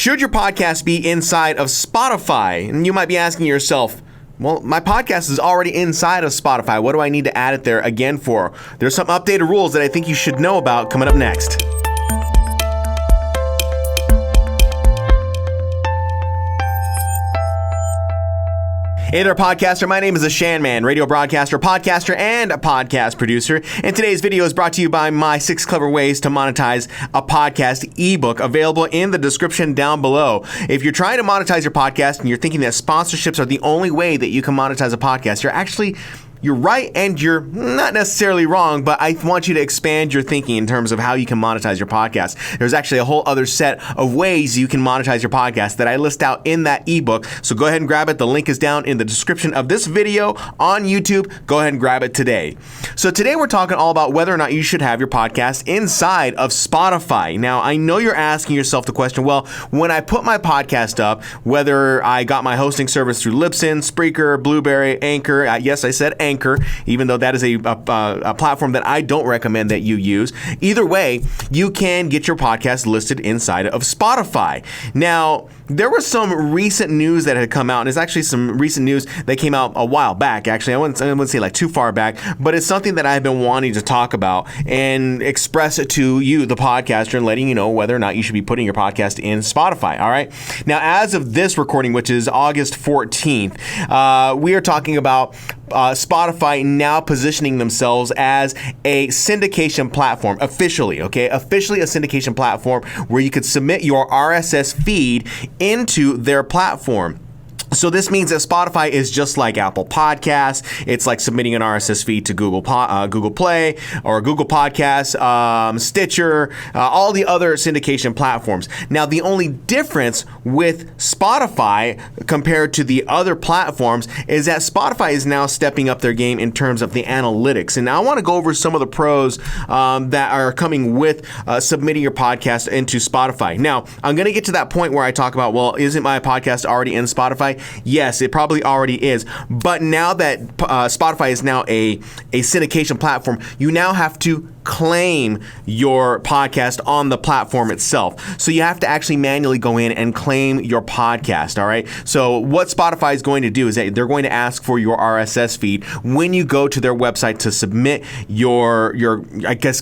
Should your podcast be inside of Spotify? And you might be asking yourself, well, my podcast is already inside of Spotify. What do I need to add it there again for? There's some updated rules that I think you should know about coming up next. Hey there, podcaster. My name is Shannon, radio broadcaster, podcaster, and a podcast producer. And today's video is brought to you by my 6 clever ways to monetize a podcast ebook, available in the description down below. If you're trying to monetize your podcast and you're thinking that sponsorships are the only way that you can monetize a podcast, you're right and you're not necessarily wrong, but I want you to expand your thinking in terms of how you can monetize your podcast. There's actually a whole other set of ways you can monetize your podcast that I list out in that ebook. So go ahead and grab it. The link is down in the description of this video on YouTube. Go ahead and grab it today. So today we're talking all about whether or not you should have your podcast inside of Spotify. Now, I know you're asking yourself the question, well, when I put my podcast up, whether I got my hosting service through Libsyn, Spreaker, Blubrry, Anchor, yes, I said Anchor, even though that is a platform that I don't recommend that you use. Either way, you can get your podcast listed inside of Spotify. Now, there was some recent news that had come out, and it's actually some recent news that came out a while back. Actually, I wouldn't say like too far back, but it's something that I've been wanting to talk about and express it to you, the podcaster, and letting you know whether or not you should be putting your podcast in Spotify. All right. Now, as of this recording, which is August 14th, we are talking about Spotify now positioning themselves as a syndication platform, officially a syndication platform where you could submit your RSS feed into their platform. So this means that Spotify is just like Apple Podcasts. It's like submitting an RSS feed to Google Play or Google Podcasts, Stitcher, all the other syndication platforms. Now, the only difference with Spotify compared to the other platforms is that Spotify is now stepping up their game in terms of the analytics. And now I want to go over some of the pros that are coming with submitting your podcast into Spotify. Now, I'm going to get to that point where I talk about, well, isn't my podcast already in Spotify? Yes, it probably already is. But now that Spotify is now a syndication platform, you now have to claim your podcast on the platform itself. So you have to actually manually go in and claim your podcast, all right? So what Spotify is going to do is that they're going to ask for your RSS feed when you go to their website to submit your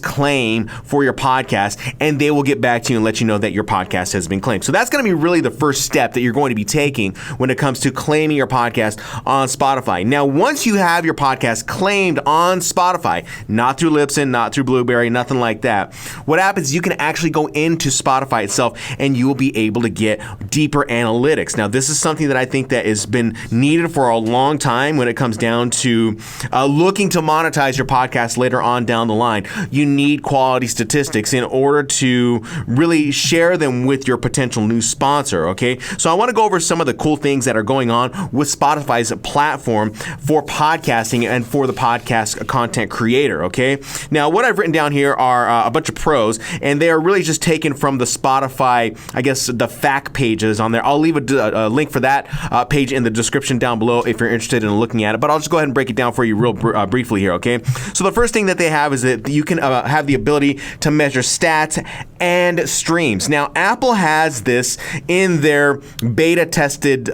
claim for your podcast, and they will get back to you and let you know that your podcast has been claimed. So that's going to be really the first step that you're going to be taking when it comes to claiming your podcast on Spotify. Now, once you have your podcast claimed on Spotify, not through Libsyn, not through Blubrry, nothing like that, what happens is you can actually go into Spotify itself and you will be able to get deeper analytics. Now, this is something that I think that has been needed for a long time when it comes down to looking to monetize your podcast later on down the line. You need quality statistics in order to really share them with your potential new sponsor, okay? So I want to go over some of the cool things that are going on with Spotify's platform for podcasting and for the podcast content creator, okay? Now, what I've written down here are a bunch of pros, and they are really just taken from the Spotify, I guess, the fact pages on there. I'll leave a link for that page in the description down below if you're interested in looking at it, but I'll just go ahead and break it down for you real briefly here, okay? So the first thing that they have is that you can have the ability to measure stats and streams. Now, Apple has this in their beta-tested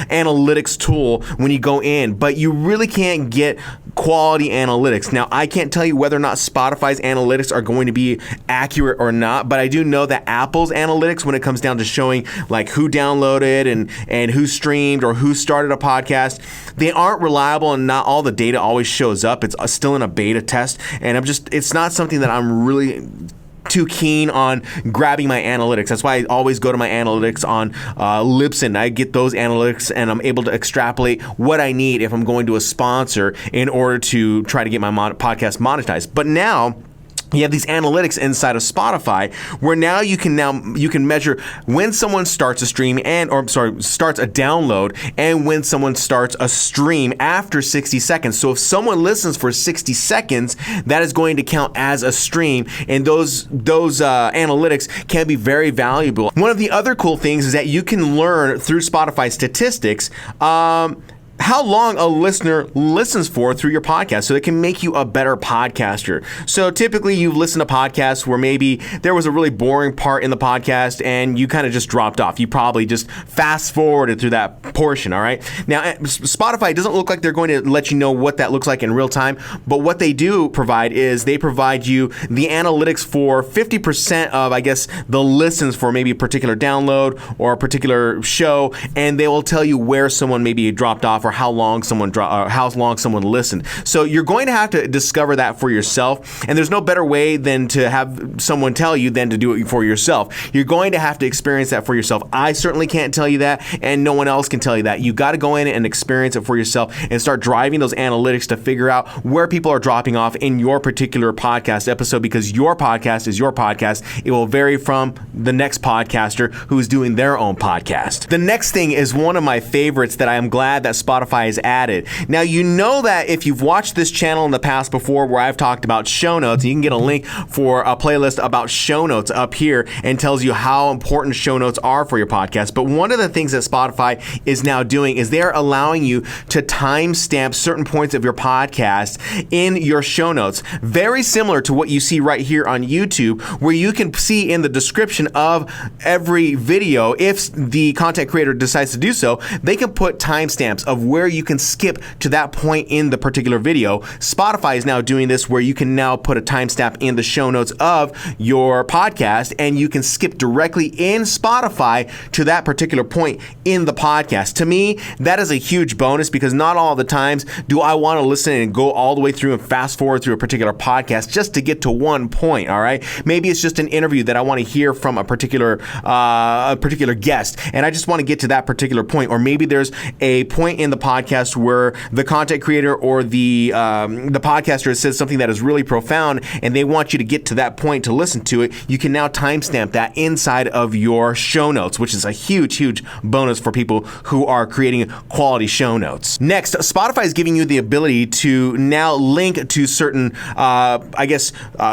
analytics tool when you go in, but you really can't get quality analytics. Now, I can't tell you whether or not Spotify's analytics are going to be accurate or not, but I do know that Apple's analytics, when it comes down to showing like who downloaded and who streamed or who started a podcast, they aren't reliable, and not all the data always shows up. It's still in a beta test, and it's not something that I'm really too keen on grabbing my analytics. That's why I always go to my analytics on Libsyn. I get those analytics and I'm able to extrapolate what I need if I'm going to a sponsor in order to try to get my podcast monetized. But now you have these analytics inside of Spotify where now you can measure when someone starts a stream starts a download and when someone starts a stream after 60 seconds. So if someone listens for 60 seconds, that is going to count as a stream, and those analytics can be very valuable. One of the other cool things is that you can learn through Spotify statistics how long a listener listens for through your podcast, so it can make you a better podcaster. So typically you've listened to podcasts where maybe there was a really boring part in the podcast and you kind of just dropped off. You probably just fast forwarded through that portion, all right? Now, Spotify doesn't look like they're going to let you know what that looks like in real time, but what they do provide is they provide you the analytics for 50% of, I guess, the listens for maybe a particular download or a particular show, and they will tell you where someone maybe dropped off or how long someone listened. So you're going to have to discover that for yourself, and there's no better way than to have someone tell you than to do it for yourself. You're going to have to experience that for yourself. I certainly can't tell you that, and no one else can tell you that. You got to go in and experience it for yourself and start driving those analytics to figure out where people are dropping off in your particular podcast episode, because your podcast is your podcast. It will vary from the next podcaster who is doing their own podcast. The next thing is one of my favorites that I am glad that Spotify has added. Now, you know that if you've watched this channel in the past before where I've talked about show notes, you can get a link for a playlist about show notes up here and tells you how important show notes are for your podcast. But one of the things that Spotify is now doing is they're allowing you to timestamp certain points of your podcast in your show notes. Very similar to what you see right here on YouTube, where you can see in the description of every video, if the content creator decides to do so, they can put timestamps of where you can skip to that point in the particular video. Spotify is now doing this where you can now put a timestamp in the show notes of your podcast, and you can skip directly in Spotify to that particular point in the podcast. To me, that is a huge bonus, because not all the times do I want to listen and go all the way through and fast forward through a particular podcast just to get to one point, all right? Maybe it's just an interview that I want to hear from a particular guest, and I just want to get to that particular point. Or maybe there's a point in the podcast where the content creator or the podcaster has said something that is really profound, and they want you to get to that point to listen to it. You can now timestamp that inside of your show notes, which is a huge bonus for people who are creating quality show notes. Next, Spotify is giving you the ability to now link to certain,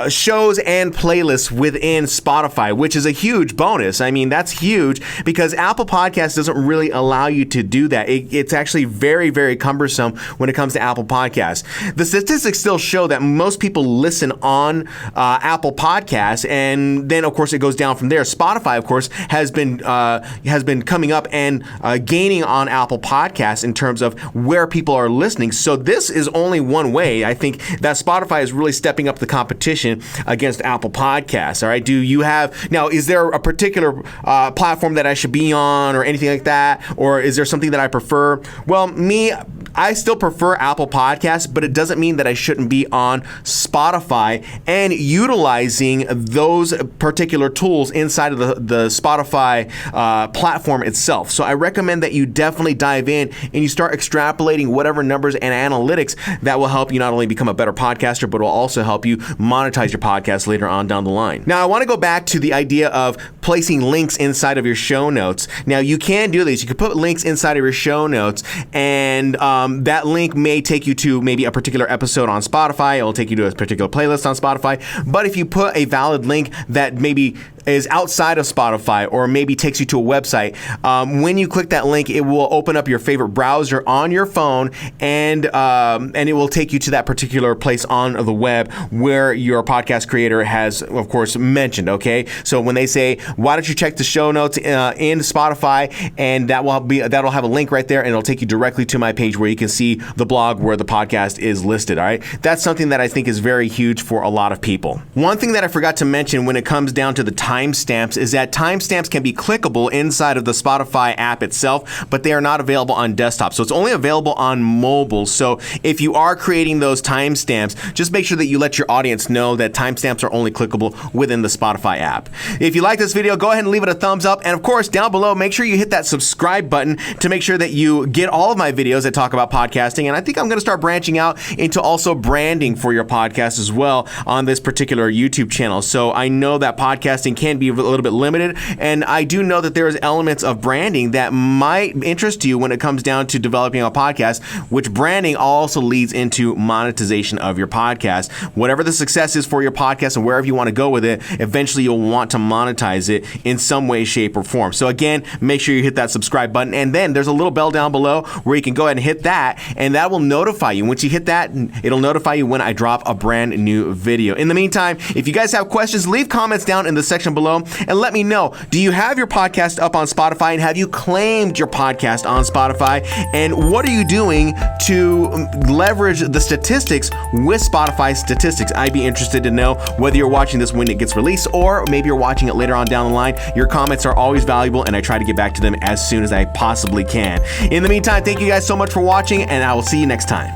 shows and playlists within Spotify, which is a huge bonus. I mean, that's huge, because Apple Podcasts doesn't really allow you to do that. It's actually very cumbersome when it comes to Apple Podcasts. The statistics still show that most people listen on Apple Podcasts, and then of course it goes down from there. Spotify, of course, has been coming up and gaining on Apple Podcasts in terms of where people are listening. So this is only one way. I think that Spotify is really stepping up the competition against Apple Podcasts. All right. Is there a particular platform that I should be on or anything like that? Or is there something that I prefer? Well, I still prefer Apple Podcasts, but it doesn't mean that I shouldn't be on Spotify and utilizing those particular tools inside of the Spotify platform itself. So I recommend that you definitely dive in and you start extrapolating whatever numbers and analytics that will help you not only become a better podcaster, but will also help you monetize your podcast later on down the line. Now, I want to go back to the idea of placing links inside of your show notes. Now, you can do this. You can put links inside of your show notes, and that link may take you to maybe a particular episode on Spotify. It will take you to a particular playlist on Spotify. But if you put a valid link that maybe is outside of Spotify or maybe takes you to a website, when you click that link, it will open up your favorite browser on your phone, and it will take you to that particular place on the web where your podcast creator has, of course, mentioned. Okay, so when they say, why don't you check the show notes in Spotify, and that'll have a link right there, and it'll take you directly to my page where you can see the blog where the podcast is listed. All right, that's something that I think is very huge for a lot of people. One thing that I forgot to mention when it comes down to the timestamps is that timestamps can be clickable inside of the Spotify app itself, but they are not available on desktop. So it's only available on mobile. So if you are creating those timestamps, just make sure that you let your audience know that timestamps are only clickable within the Spotify app. If you like this video, go ahead and leave it a thumbs up. And of course, down below, make sure you hit that subscribe button to make sure that you get all of my videos that talk about podcasting. And I think I'm going to start branching out into also branding for your podcast as well on this particular YouTube channel. So I know that podcasting can can be a little bit limited. And I do know that there's elements of branding that might interest you when it comes down to developing a podcast, which branding also leads into monetization of your podcast. Whatever the success is for your podcast and wherever you want to go with it, eventually you'll want to monetize it in some way, shape, or form. So again, make sure you hit that subscribe button, and then there's a little bell down below where you can go ahead and hit that, and that will notify you. Once you hit that, it'll notify you when I drop a brand new video. In the meantime, if you guys have questions, leave comments down in the section below and let me know. Do you have your podcast up on Spotify, and have you claimed your podcast on Spotify? And what are you doing to leverage the statistics with Spotify statistics? I'd be interested to know whether you're watching this when it gets released, or maybe you're watching it later on down the line. Your comments are always valuable, and I try to get back to them as soon as I possibly can. In the meantime, thank you guys so much for watching, and I will see you next time.